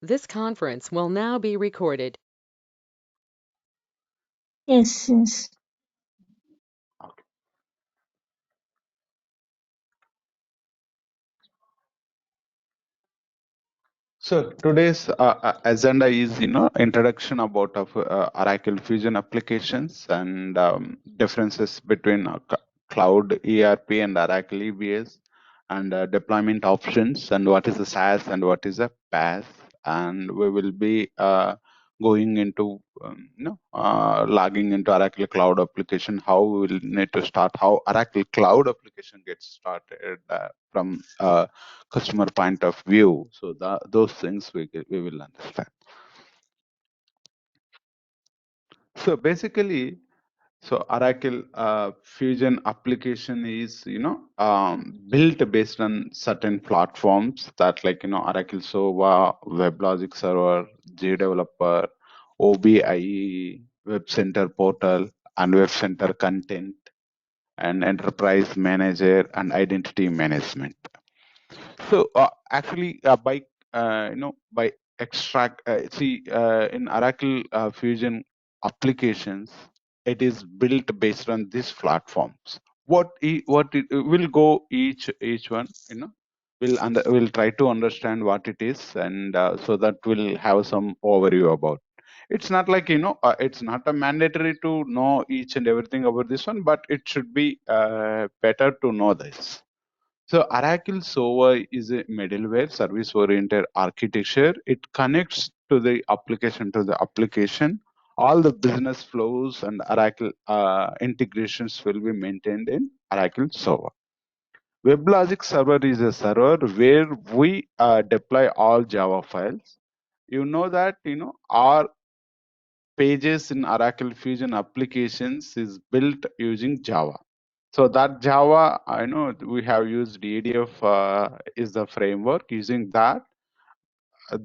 This conference will now be recorded. Yes, yes. So today's agenda is, introduction about of Oracle Fusion applications and differences between Cloud ERP and Oracle EBS, and deployment options, and what is a SaaS and what is a PaaS, and we will be going into logging into Oracle Cloud application, how we will need to start, how Oracle Cloud application gets started from customer point of view. So those things we will understand. So basically, so Oracle Fusion application is built based on certain platforms that, like, Oracle Sova, WebLogic Server, JDeveloper, OBIE, Web Center Portal, and Web Center Content, and Enterprise Manager, and Identity Management. So actually, by extract, in Oracle Fusion applications, it is built based on these platforms. What it will go each one, we'll try to understand what it is, and so that we'll have some overview about. It's not like, it's not a mandatory to know each and everything about this one, but it should be better to know this. So Oracle Sova is a middleware service-oriented architecture. It connects to the application. All the business flows and Oracle integrations will be maintained in Oracle Sova. WebLogic Server is a server where we deploy all Java files. You know that, our pages in Oracle Fusion applications is built using Java. So that Java, I know we have used EDF is the framework. Using that,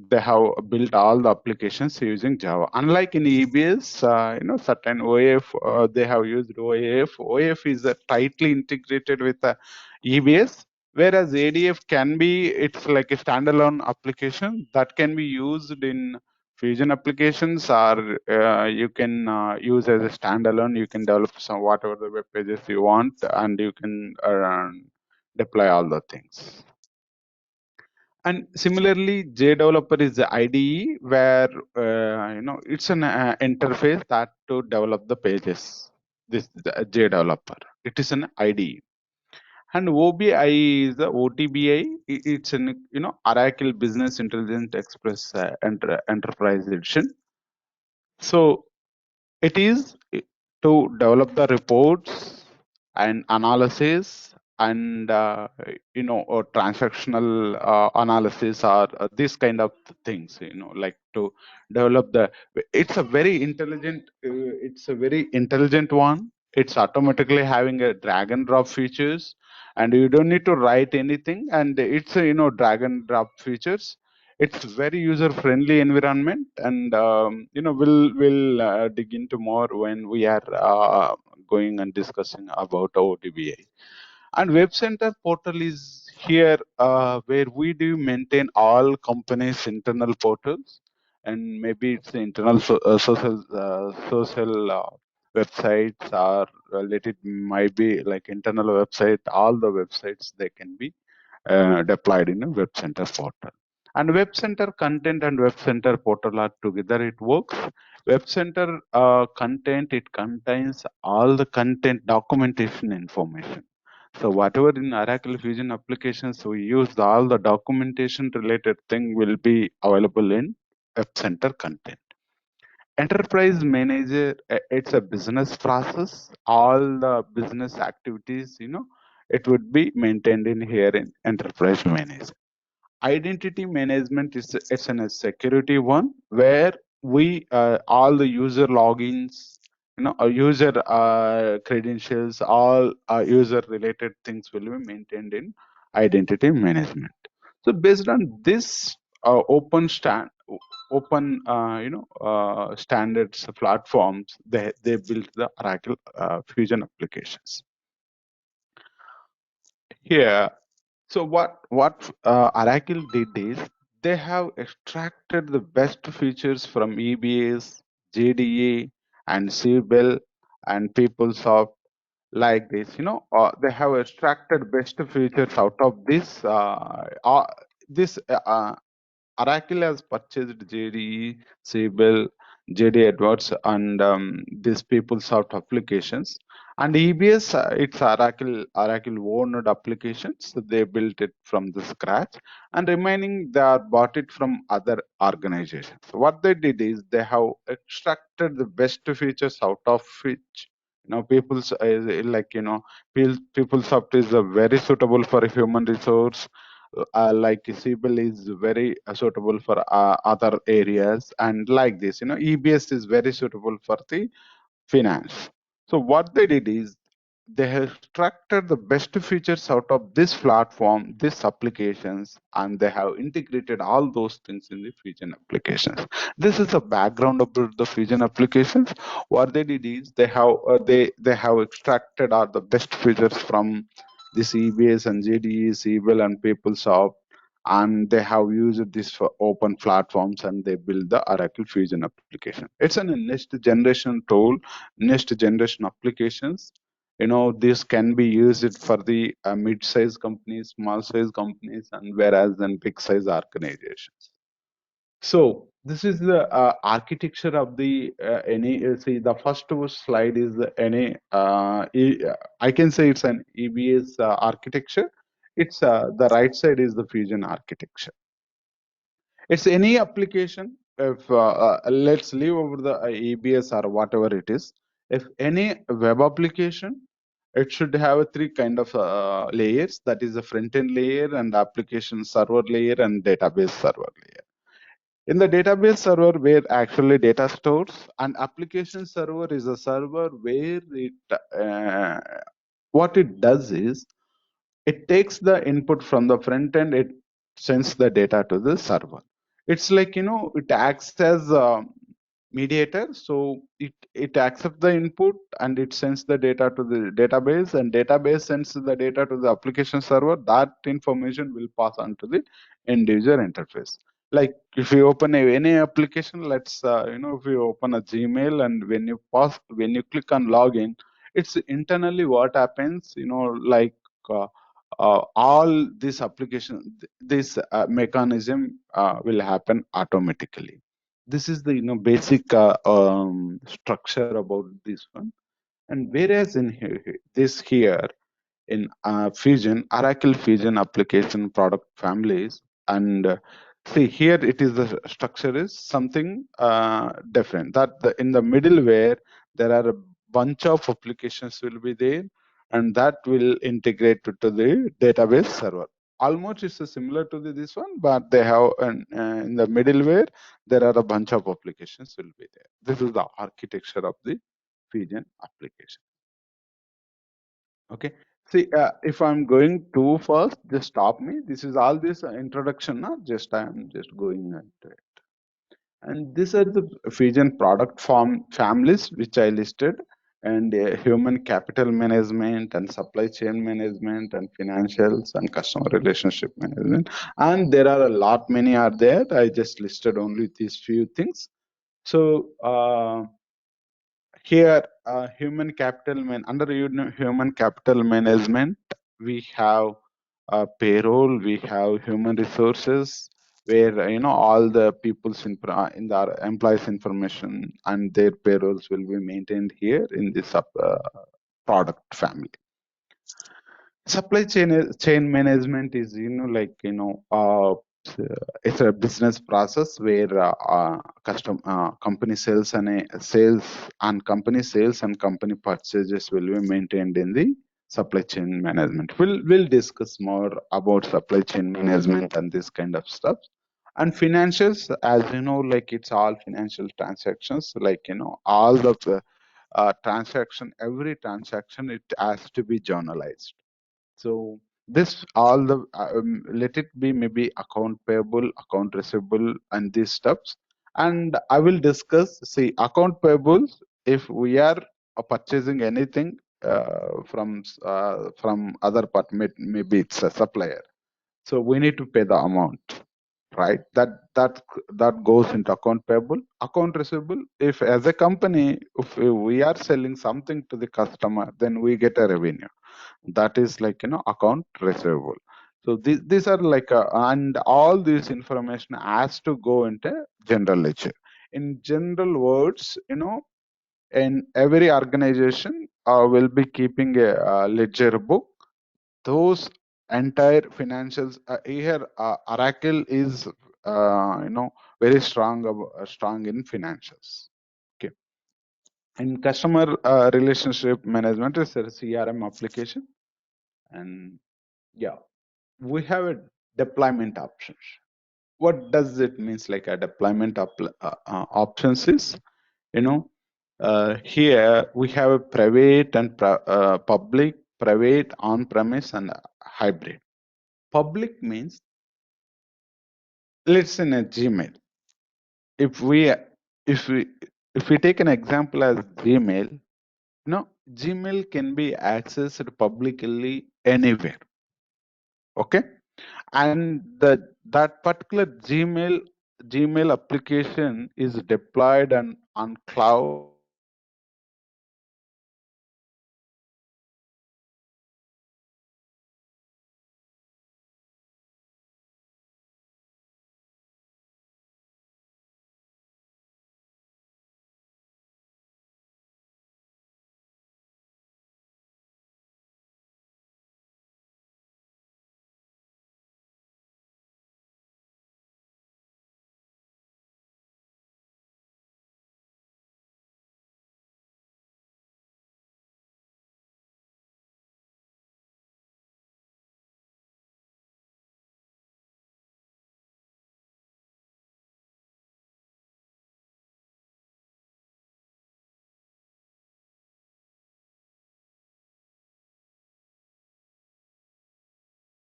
they have built all the applications using Java. Unlike in EBS, certain OAF, they have used OAF. OAF is tightly integrated with EBS, whereas ADF can be, it's like a standalone application that can be used in Fusion applications, or you can use as a standalone. You can develop some whatever the web pages you want, and you can deploy all the things. And similarly, JDeveloper is the IDE where it's an interface that to develop the pages. This the JDeveloper. It is an IDE. And OBI is the OTBI. It's an Oracle Business Intelligence Express Enterprise Edition. So it is to develop the reports and analysis, and or transactional analysis, or this kind of things, like to develop the, it's a very intelligent one. It's automatically having a drag and drop features, and you don't need to write anything, and it's a, drag and drop features. It's very user friendly environment, and we'll dig into more when we are going and discussing about OTBA. And Web Center portal is here, where we do maintain all companies internal portals, and maybe it's the internal social websites, or let it might be like internal website. All the websites, they can be deployed in a Web Center portal. And Web Center content and Web Center portal are together. It works. Web Center content, it contains all the content documentation information. So whatever in Oracle Fusion applications we use, all the documentation related thing will be available in Web Center content. Enterprise Manager, it's a business process. All the business activities, it would be maintained in here in Enterprise Manager. Identity management is, it's a security one, where we all the user logins, user credentials, all user related things will be maintained in identity management. So based on this open standards platforms, they built the Oracle Fusion applications. Here, so what Oracle did is they have extracted the best features from EBS, JDE, and CBEL and PeopleSoft like this. They have extracted best features out of this. Oracle has purchased JDE, Siebel, JD Edwards, and these PeopleSoft applications. And EBS, it's Oracle owned applications. So they built it from the scratch, and remaining they are bought it from other organizations. So what they did is they have extracted the best features out of which people's like PeopleSoft is very suitable for human resource, like Siebel is very suitable for other areas, and like this, EBS is very suitable for the finance. So what they did is they have extracted the best features out of this platform, these applications, and they have integrated all those things in the Fusion applications. This is the background about the Fusion applications. What they did is they have extracted all the best features from this EBS and JDE, Siebel, and PeopleSoft, and they have used this for open platforms, and they build the Oracle Fusion application. It's a next generation tool, next generation applications. This can be used for the mid-size companies, small-size companies, and whereas in big-size organizations. So this is the architecture of the any. See, the first slide is any. I can say it's an EBS architecture. It's the right side is the Fusion architecture. It's any application. If let's leave over the EBS or whatever it is. If any web application, it should have three kind of layers. That is the front-end layer and application server layer and database server layer. In the database server, where actually data stores, and application server is a server where what it does is it takes the input from the front end, it sends the data to the server. It's like, it acts as a mediator. So it accepts the input and it sends the data to the database, and database sends the data to the application server. That information will pass on to the end user interface. Like if you open any application, let's if you open a Gmail, and when you click on login, it's internally what happens, like all this application, this mechanism will happen automatically. This is the basic structure about this one. And whereas in this here in Fusion, Oracle Fusion application product families, and see here it is the structure is something different. That in the middleware there are a bunch of applications will be there, and that will integrate to the database server. Almost it's similar to this one, but they have in the middleware there are a bunch of applications will be there. This is the architecture of the Fusion application. Okay. See, if I'm going too fast, just stop me. This is all this introduction, not just I'm just going into it. And these are the Fusion product families which I listed, and human capital management and supply chain management and financials and customer relationship management. And there are a lot many are there. I just listed only these few things. So here human capital under human capital management, we have payroll, we have human resources, where all the people's in the employees information and their payrolls will be maintained here in this product family. Supply chain management is it's a business process where company sales and company sales and company purchases will be maintained in the supply chain management. We'll discuss more about supply chain management and this kind of stuff. And financials, as you know, like it's all financial transactions, like all the transaction, every transaction, it has to be journalized. So this all the let it be maybe account payable, account receivable, and these stuffs. And I will discuss. See, account payables. If we are purchasing anything from other part, maybe it's a supplier. So we need to pay the amount. right? That goes into account payable, account receivable. If as a company, if we are selling something to the customer, then we get a revenue. That is like account receivable. So these are like and all this information has to go into general ledger. In general words, in every organization will be keeping a, ledger book. Those entire financials here, Oracle is very strong in financials. Okay. In customer relationship management is a CRM application, and yeah, we have a deployment options. What does it means? Like a deployment options is, you know here we have a private and public, private, on-premise, and hybrid. Public means, let's say in a Gmail. If we if we if we take an example as Gmail, Gmail can be accessed publicly anywhere. Okay, and that particular Gmail application is deployed on cloud.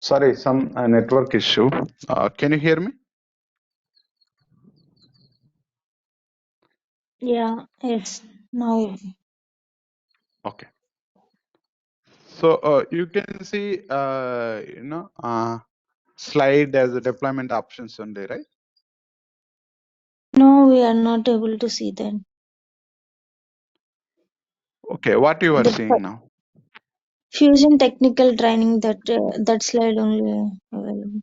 Sorry, some network issue. Can you hear me? Yeah, yes. Now, Okay. So you can see, slide as a deployment options only, right? no, we are not able to see that. Okay, what you are The seeing now? fusion technical training, that slide only available.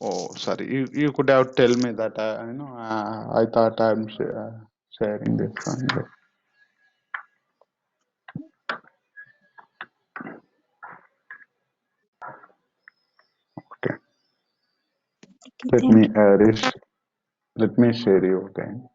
Oh, sorry. You could have tell me that. I thought I'm sharing this one. Okay. Okay, Let me thank you. let me share you again.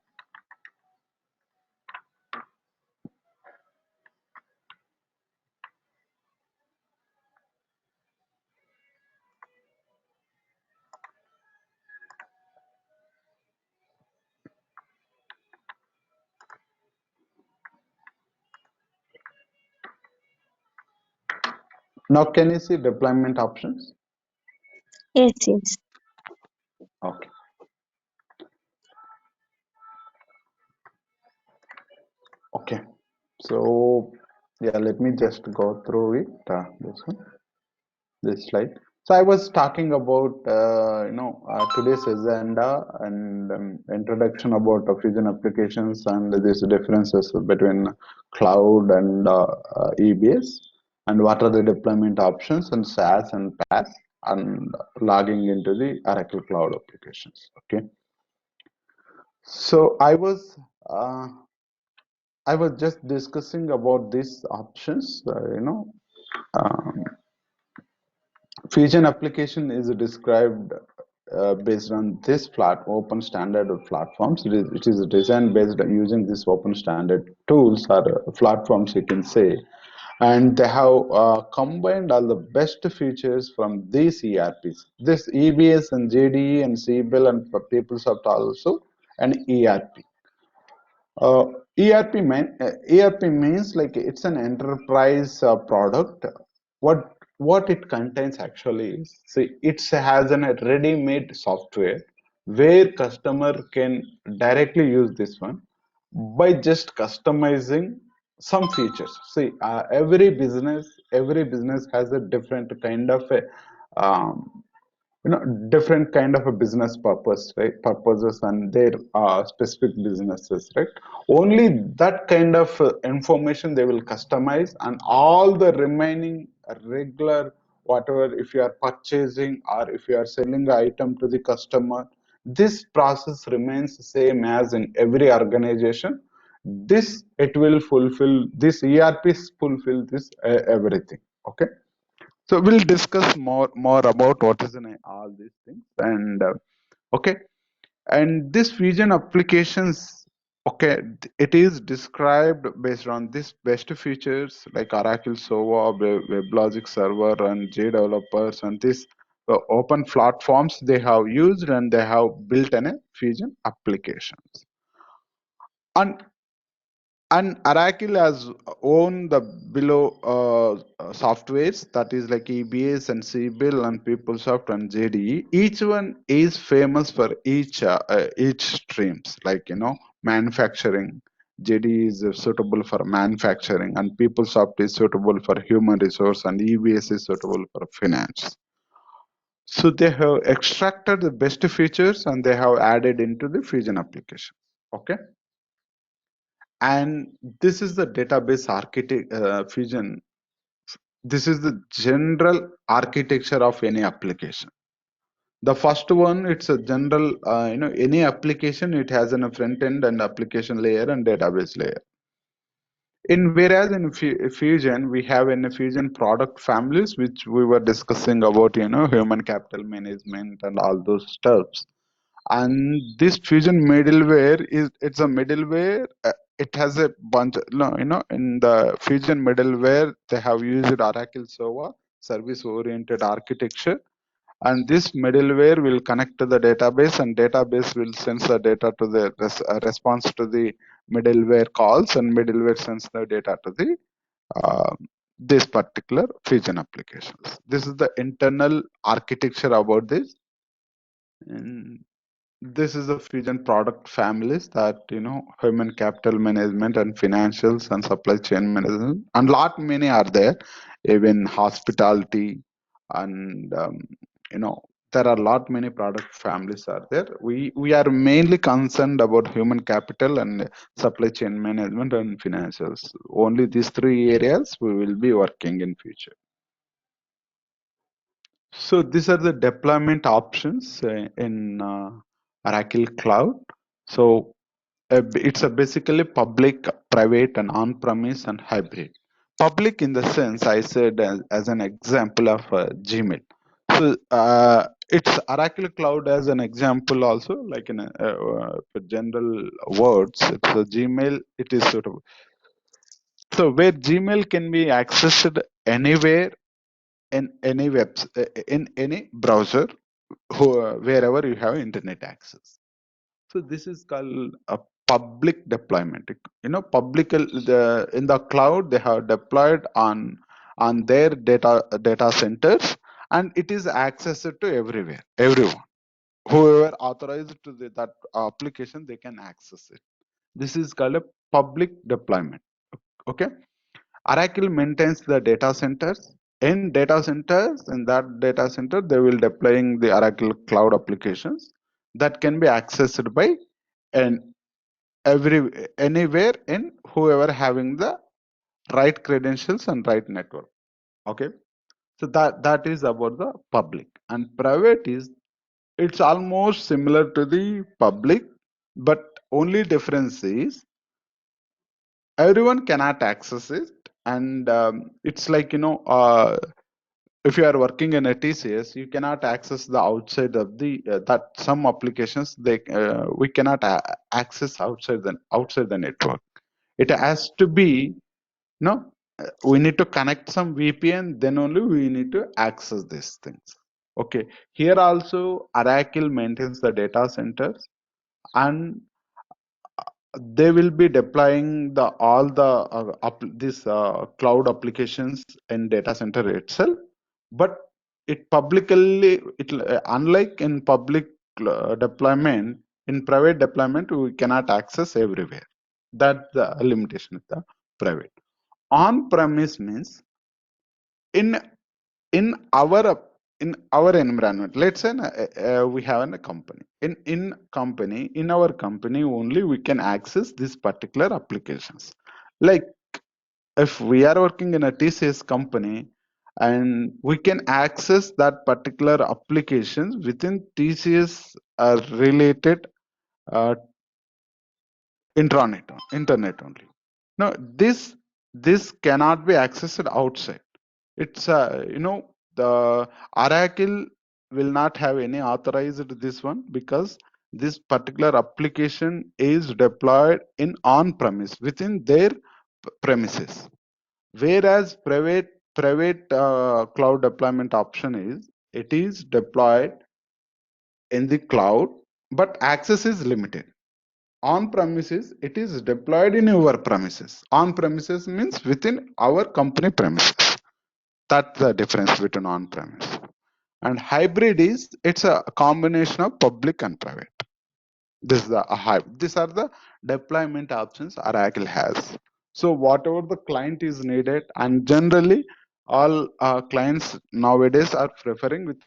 Now, can you see deployment options? Yes, yes. Okay. Okay. So yeah, let me just go through it. This one. This slide. So I was talking about today's agenda and introduction about fusion applications and these differences between cloud and EBS, and what are the deployment options and SaaS and PaaS, and logging into the Oracle Cloud applications. Okay, so uh, I was just discussing about these options. Um, Fusion application is described based on this open standard platforms. It is designed based on using these open standard tools or platforms, you can say, and they have combined all the best features from these ERPs. This EBS and JDE and CBIL and for PeopleSoft also an ERP. Uh, ERP means like it's an enterprise product. What it contains actually is, see, it has a ready-made software where customer can directly use this one by just customizing some features. See, every business has a different kind of a, um, different kind of a business purpose, right? Purposes and their specific businesses, right? Only that kind of information they will customize, and all the remaining regular whatever, if you are purchasing or if you are selling the item to the customer, this process remains the same as in every organization. This it will fulfill, this ERPs fulfill this everything. Okay. So we'll discuss more about what is in all these things, and okay, and this Fusion applications, okay, it is described based on this best features like Oracle Sova, WebLogic Server, and JDevelopers, and this open platforms they have used and they have built in a Fusion applications. And Oracle has owned the below softwares, that is like EBS and CBIL and PeopleSoft and JDE. Each one is famous for each streams. Like manufacturing, JDE is suitable for manufacturing, and PeopleSoft is suitable for human resource, and EBS is suitable for finance. So they have extracted the best features and they have added into the Fusion application. Okay. And this is the database architect Fusion. This is the general architecture of any application. The first one, it's a general, any application, it has a front end and application layer and database layer. Whereas in Fusion, we have in Fusion product families, which we were discussing about, human capital management and all those stuffs. And this Fusion middleware it's a middleware. It has a bunch, no, in the Fusion middleware, they have used Oracle Sova service oriented architecture. And this middleware will connect to the database, and database will send the data to the response to the middleware calls, and middleware sends the data to the uh, this particular Fusion applications. This is the internal architecture about this. And this is the Fusion product families that human capital management and financials and supply chain management, and lot many are there, even hospitality, and there are lot many product families are there. We are mainly concerned about human capital and supply chain management and financials. Only these three areas we will be working in future. So these are the deployment options in Oracle Cloud. So it's a basically public, private, and on-premise and hybrid. Public in the sense I said as an example of Gmail. So it's Oracle Cloud as an example also, like in for general words, it's a Gmail. It is suitable. So where Gmail can be accessed anywhere in any in any browser, wherever you have internet access. So this is called a public deployment. In the cloud they have deployed on their data centers, and it is accessed to everywhere, everyone. Whoever authorized to that application, they can access it. This is called a public deployment. Okay. Oracle maintains the data centers. In that data center, they will deploying the Oracle cloud applications that can be accessed by and anywhere in whoever having the right credentials and right network. Okay, so that is about the public. And private is, it's almost similar to the public, but only difference is everyone cannot access it. And it's like if you are working in a TCS, you cannot access the outside of the that some applications we cannot access outside the network. It has to be we need to connect some VPN, then only we need to access these things. Okay, here also Oracle maintains the data centers, and they will be deploying all the these cloud applications in data center itself. But it publicly, unlike in public deployment, in private deployment we cannot access everywhere. That's the limitation of the private. On premise means in in our in our environment, let's say we have a company. In our company only we can access these particular applications. Like if we are working in a TCS company and we can access that particular applications within TCS related uh, internet only. No, this cannot be accessed outside. It's the Oracle will not have any authorized this one, because this particular application is deployed in on premise within their premises, whereas private cloud deployment option is it is deployed in the cloud, but access is limited. On premises it is deployed in your premises. On premises means within our company premises. That's the difference between on premise. And hybrid is it's a combination of public and private. These are the deployment options Oracle has. So whatever the client is needed, and generally all clients nowadays are preferring with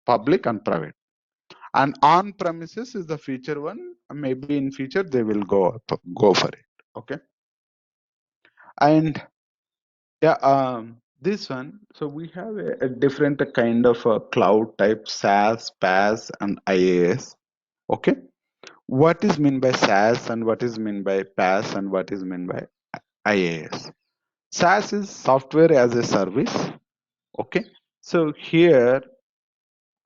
public and private. And on premises is the feature one. Maybe in future they will go for it. Okay. And yeah, this one. So we have a different kind of cloud type: SaaS, PaaS, and IaaS. Okay. What is mean by SaaS and what is mean by PaaS and what is mean by IaaS? SaaS is software as a service. Okay. So here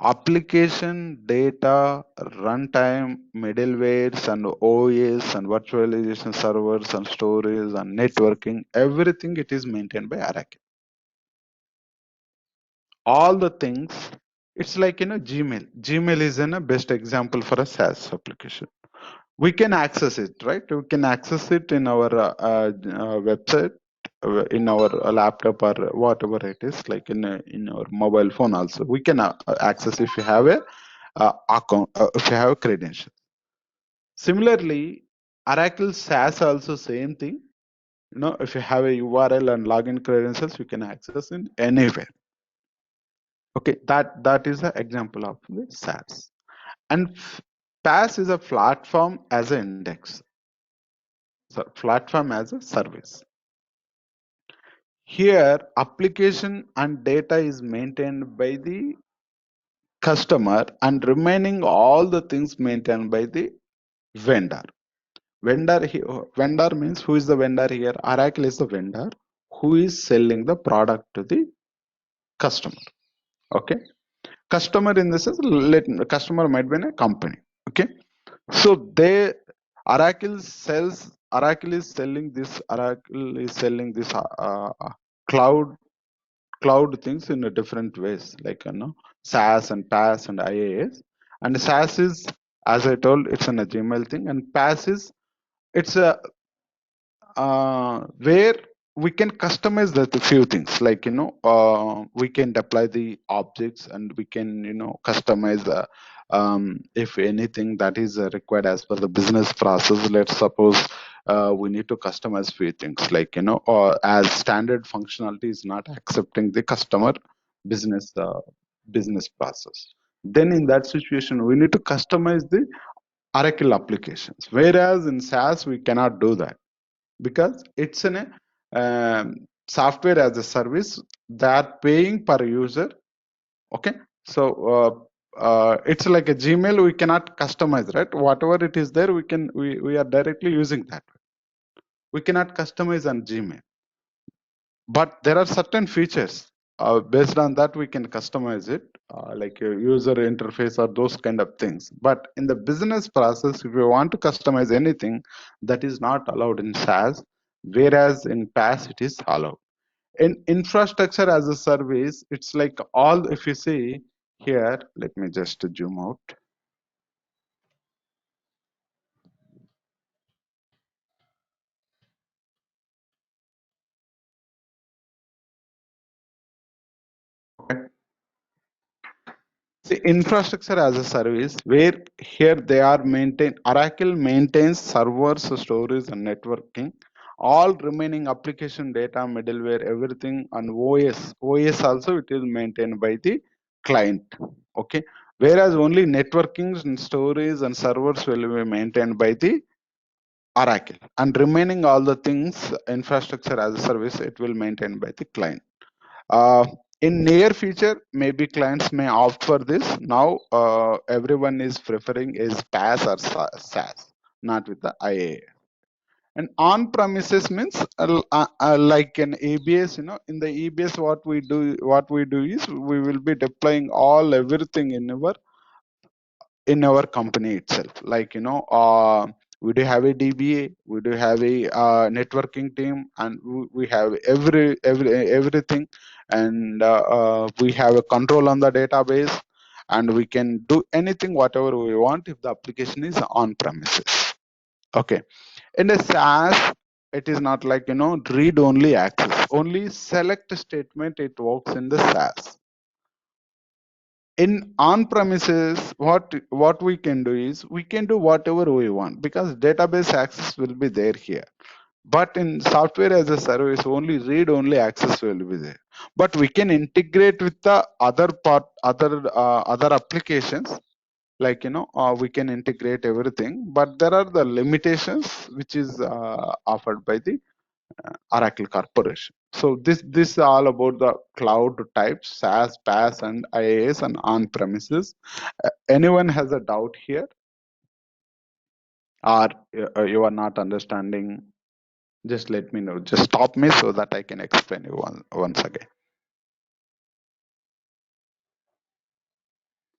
application, data, runtime, middlewares, and OS, and virtualization servers, and storage, and networking, everything it is maintained by Oracle. All the things, it's like Gmail. Gmail is a best example for a SaaS application. We can access it, right? We can access it in our website, in our laptop, or whatever it is, like in our mobile phone also. We can access if you have a account, if you have a credential. Similarly, Oracle SaaS also same thing. If you have a URL and login credentials, you can access in anywhere. Okay, that is an example of the SaaS. And PaaS is a platform as an index. So platform as a service. Here, application and data is maintained by the customer, and remaining all the things maintained by the vendor. Vendor means who is the vendor here? Oracle is the vendor who is selling the product to the customer. Okay. Customer in the sense, customer might be a company. Okay. So Oracle is selling this cloud things in a different ways, like SaaS and PaaS and IaaS. And SaaS is, as I told, it's a Gmail thing, and PaaS is it's a where we can customize the few things, like we can deploy the objects, and we can customize the if anything that is required as per the business process. Let's suppose we need to customize few things, like or as standard functionality is not accepting the customer business business process, then in that situation we need to customize the Oracle applications, whereas in SaaS we cannot do that, because it's an software as a service that paying per user. Okay. So it's like a Gmail, we cannot customize, right? Whatever it is there, we are directly using that. We cannot customize on Gmail, but there are certain features based on that we can customize it, like a user interface or those kind of things. But in the business process, if you want to customize anything, that is not allowed in SaaS, whereas in PaaS it is allowed. In infrastructure as a service, it's like all, if you see here, let me just zoom out. Okay. See, infrastructure as a service, where here they are maintained, Oracle maintains servers, storage, and networking. All remaining application data, middleware, everything, and OS also it is maintained by the client. Okay, whereas only networking and storage and servers will be maintained by the Oracle, and remaining all the things infrastructure as a service, it will maintain by the client. uh, in near future, maybe clients may opt for this. Now everyone is preferring is PaaS or SaaS, not with the IA. And on premises means like an EBS. In the EBS, what we do is we will be deploying all everything in our company itself. Like we do have a DBA, we do have a networking team, and we have everything, and we have a control on the database, and we can do anything whatever we want if the application is on premises. Okay. In a SaaS, it is not like read only access, only select statement it works in the SaaS. In on premises, what we can do is we can do whatever we want, because database access will be there here. But in software as a service, only read only access will be there. But we can integrate with the other applications, like we can integrate everything, but there are the limitations which is offered by the Oracle Corporation. So this is all about the cloud types: SaaS, PaaS, and IaaS, and on-premises. Anyone has a doubt here, or you are not understanding? Just let me know. Just stop me so that I can explain you once again.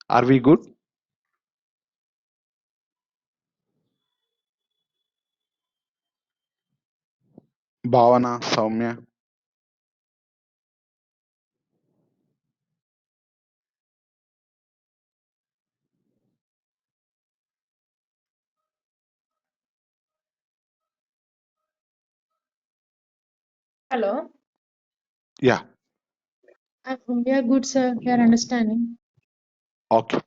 Are we good? Bhavana, Soumya. Hello. Yeah. We are good, sir. We are understanding. Okay.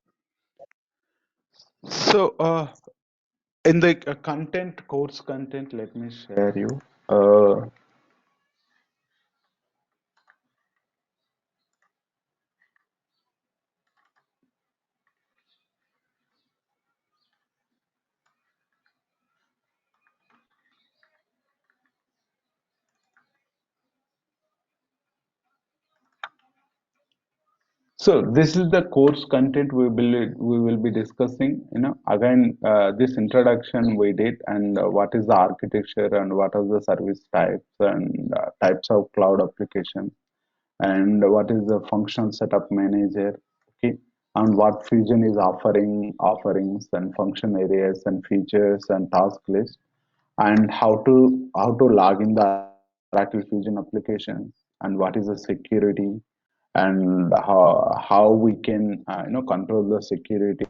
So in the content, course content, let me share you. So this is the course content we will be discussing. Again, this introduction we did, and what is the architecture, and what are the service types, and types of cloud application, and what is the function setup manager. Okay, and what Fusion is offering, offerings and function areas and features and task list, and how to log in the Oracle Fusion applications, and what is the security, and how we can control the security.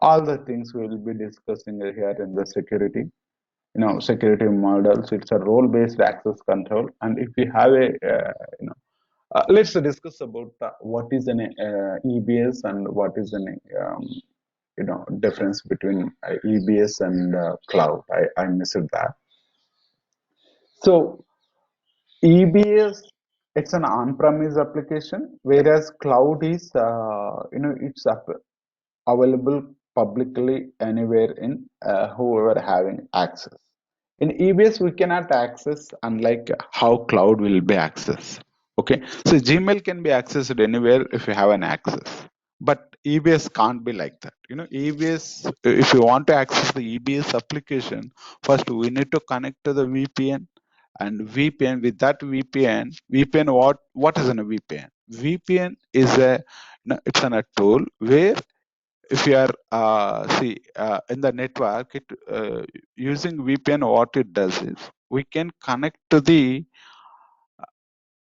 All the things we will be discussing here in the security. Security models. It's a role-based access control, and if we have a let's discuss about what is an EBS and what is an difference between EBS and cloud. I missed that. So EBS, it's an on-premise application, whereas cloud is it's available publicly anywhere in whoever having access. In EBS, we cannot access, unlike how cloud will be accessed. Okay, so Gmail can be accessed anywhere if you have an access, but EBS can't be like that. EBS, if you want to access the EBS application, first we need to connect to the VPN, and VPN, with that VPN, what is a VPN? VPN is it's a tool where, if you are in the network, using VPN, what it does is we can connect to the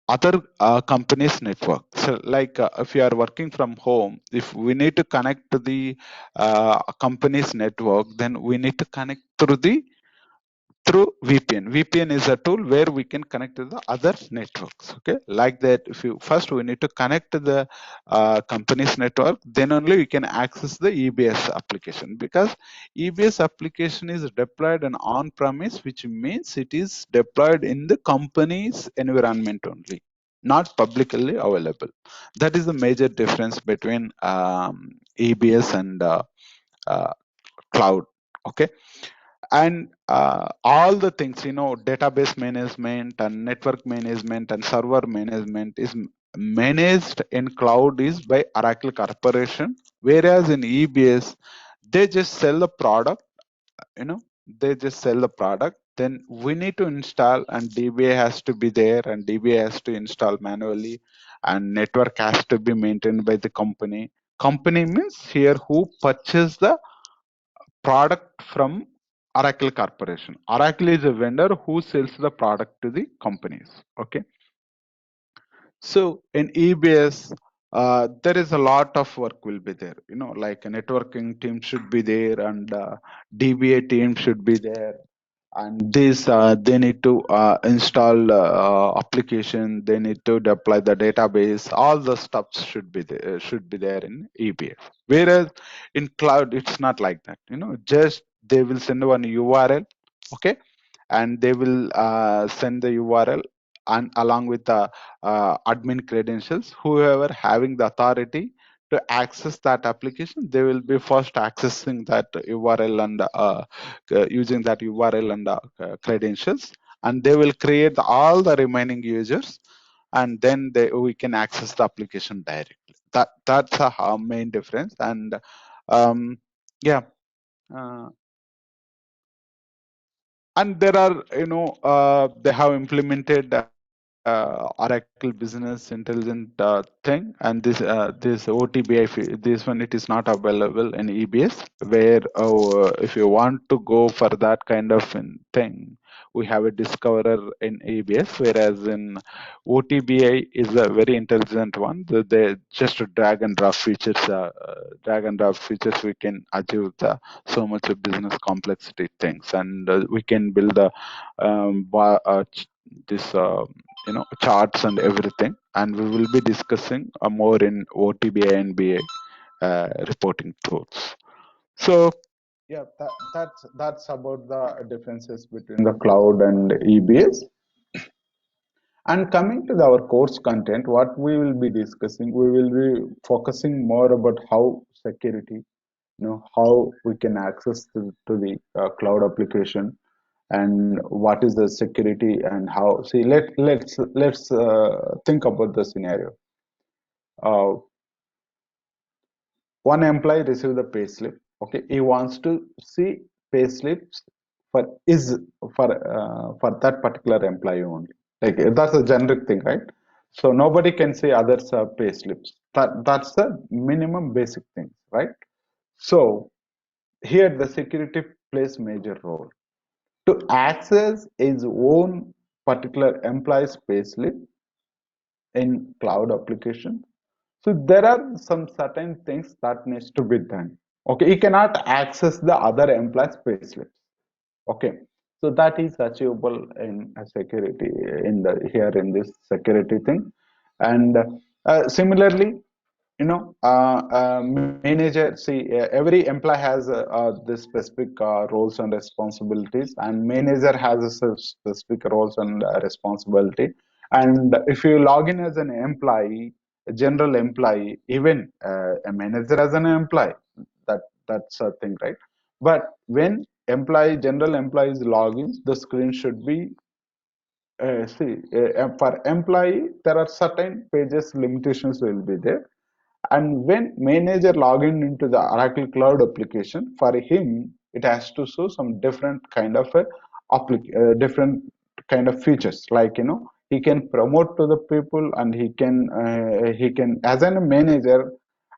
other company's network. So like if you are working from home, if we need to connect to the company's network, then we need to connect through VPN. VPN is a tool where we can connect to the other networks. Okay, like that. If you first we need to connect to the company's network, then only we can access the EBS application, because EBS application is deployed on premise, which means it is deployed in the company's environment only. not publicly available. That is the major difference between EBS and cloud. Okay. And all the things, database management and network management and server management is managed in cloud is by Oracle Corporation, whereas in EBS they just sell the product. you know they just sell the product. Then we need to install, and DBA has to be there, and DBA has to install manually, and network has to be maintained by the company means here who purchase the product from Oracle Corporation. Oracle is a vendor who sells the product to the companies. Okay. So in EBS, there is a lot of work will be there. Like a networking team should be there, and DBA team should be there, and this they need to install application. They need to deploy the database. All the stuff should be there in EBS. Whereas in cloud, it's not like that. Just they will send one URL. Okay. And they will send the URL and along with the admin credentials. Whoever having the authority to access that application, they will be first accessing that URL and using that URL and credentials, and they will create all the remaining users, and then we can access the application directly. That's a main difference. And um, yeah. Uh, and there are, they have implemented Oracle Business Intelligent thing, and this OTBI, this one, it is not available in EBS. Where if you want to go for that kind of thing, we have a discoverer in EBS, whereas in OTBI is a very intelligent one. They just drag and drop features. We can achieve so much of business complexity things, and we can build this charts and everything, and we will be discussing more in OTBI and BA reporting tools. So yeah, that's about the differences between the cloud and EBS. And coming to our course content, what we will be discussing, we will be focusing more about how security, how we can access to the cloud application, and what is the security, and how. See, let's think about the scenario. Uh, One employee received the payslip. Okay, he wants to see payslips for is for that particular employee only. Like that's a generic thing, right? So nobody can see others' payslips. That's the minimum basic thing, right? So here the security plays major role to access his own particular employee's payslip in cloud application. So there are some certain things that needs to be done. Okay, you cannot access the other employees' payslips. Okay, so that is achievable in a security here in this security thing, and similarly, manager. See, every employee has this specific roles and responsibilities, and manager has a specific roles and responsibility. And if you log in as an employee, a general employee, even a manager as an employee, that's a thing, right? But when general employees log in, the screen should be for employee, there are certain pages limitations will be there. And when manager login into the Oracle Cloud application, for him, it has to show some different kind of different kind of features. Like, he can promote to the people, and he can, as a manager,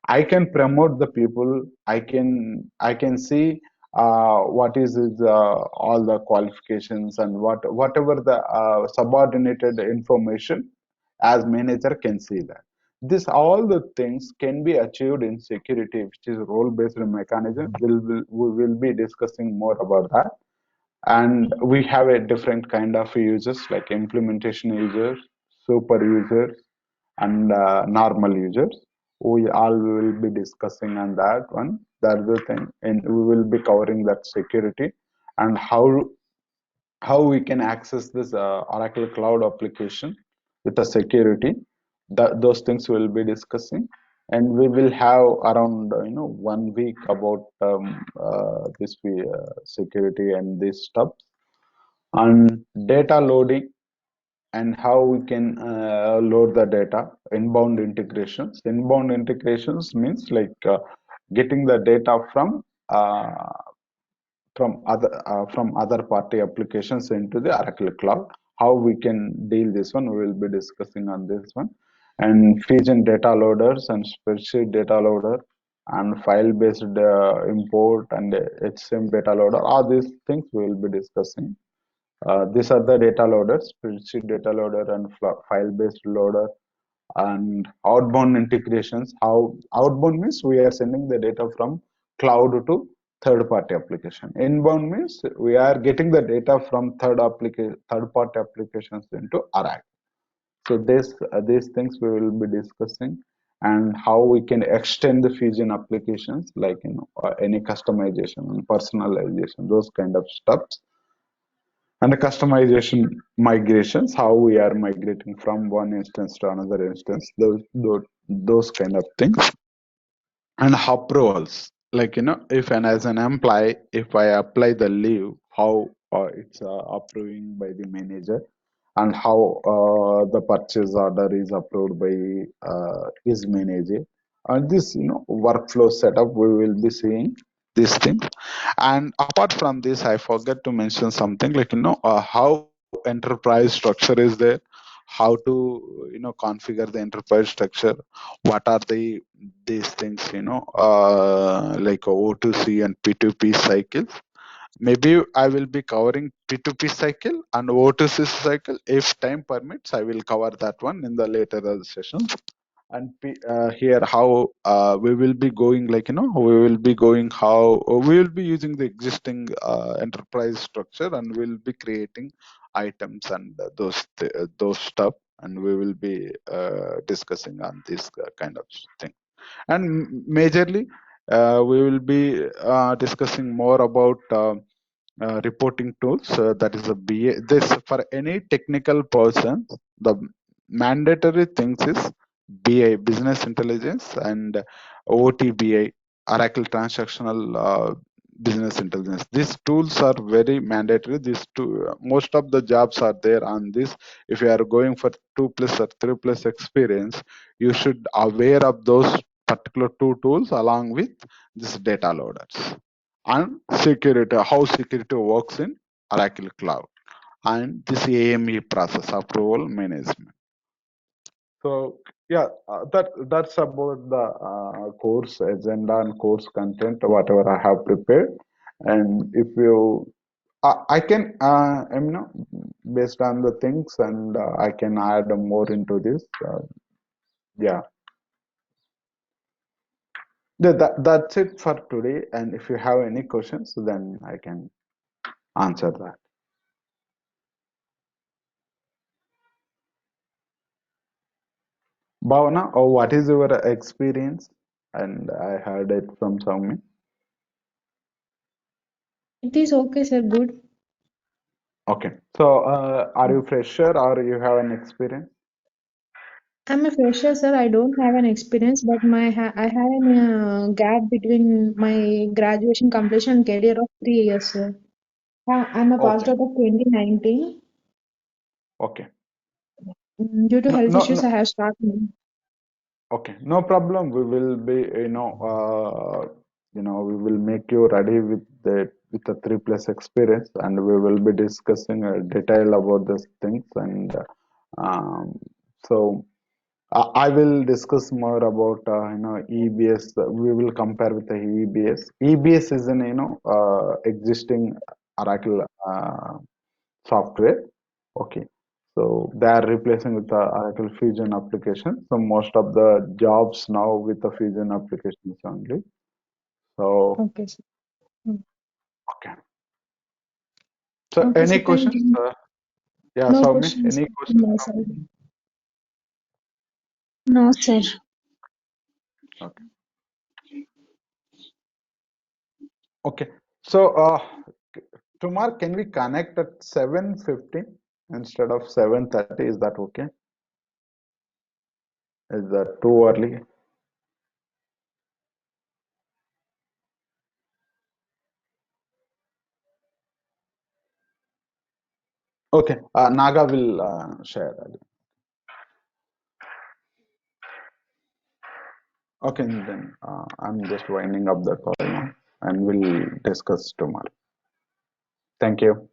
I can promote the people. I can see what is his, all the qualifications, and whatever the subordinated information, as manager can see that. This all the things can be achieved in security, which is role-based mechanism. We will be discussing more about that. And we have a different kind of users, like implementation users, super users, and normal users. We all will be discussing on that one. That's the thing, and we will be covering that security and how we can access this Oracle Cloud application with the security. Those things we'll be discussing, and we will have around 1 week about this security and this stuff, and data loading and how we can load the data. Inbound integrations means like getting the data from other party applications into the Oracle Cloud. How we can deal this one, we will be discussing on this one. And Fusion data loaders and spreadsheet data loader and file-based import and HCM data loader. All these things we will be discussing. These are the data loaders: spreadsheet data loader and file-based loader. And outbound integrations. How outbound means we are sending the data from cloud to third party application. Inbound means we are getting the data from third party applications into Oracle. So these things we will be discussing, and how we can extend the Fusion applications, like any customization and personalization, those kind of stuff. And the customization migrations, how we are migrating from one instance to another instance, those kind of things. And approvals, like if as an employee, if I apply the leave, how it's approving by the manager, and how the purchase order is approved by his manager. And this workflow setup, we will be seeing these things. And apart from this, I forgot to mention something, like how enterprise structure is there, how to configure the enterprise structure, what are these things, like O2C and P2P cycles. Maybe I will be covering P2P cycle and O2C cycle. If time permits, I will cover that one in the later sessions. And here how we will be going, like we will be going how we will be using the existing enterprise structure, and we'll be creating items and those stuff, and we will be discussing on this kind of thing. And majorly we will be discussing more about reporting tools. That is a BA. This, for any technical person, the mandatory things is BI, business intelligence, and OTBI, Oracle Transactional Business Intelligence. These tools are very mandatory. These two, most of the jobs are there on this. If you are going for 2+ or 3+ experience, you should aware of those particular two tools along with this data loaders. And security, how security works in Oracle Cloud, and this AME process, approval management. So yeah, that's about the course agenda and course content, whatever I have prepared. And if you, I can, based on the things, and I can add more into this. Yeah, that's it for today. And if you have any questions, then I can answer that. Bhavana, oh, what is your experience? And I heard it from Soumi. It is okay, sir. Good. Okay. So, are you fresher or you have an experience? I'm a fresher, sir. I don't have an experience, but I have a gap between my graduation completion and career of 3 years, sir. I'm a passed Okay. out of 2019. Okay. Due to No, health no, issues, no. I have started. Okay. No problem. We will be, we will make you ready with the 3+ experience, and we will be discussing detail about these things. And um, so I will discuss more about EBS. We will compare with the EBS. EBS is an existing Oracle software. Okay, so they are replacing with the Oracle Fusion application. So most of the jobs now with the Fusion applications only. So Okay, sir. Mm. okay. So Okay, any sir. Thank questions? you. Yeah, No Soumi, questions any from questions? my side. No, sir. Okay. Okay. So tomorrow, can we connect at 7:15 instead of 7:30? Is that okay? Is that too early? Okay, Naga will share that. Okay, then I'm just winding up the call now, and we'll discuss tomorrow. Thank you.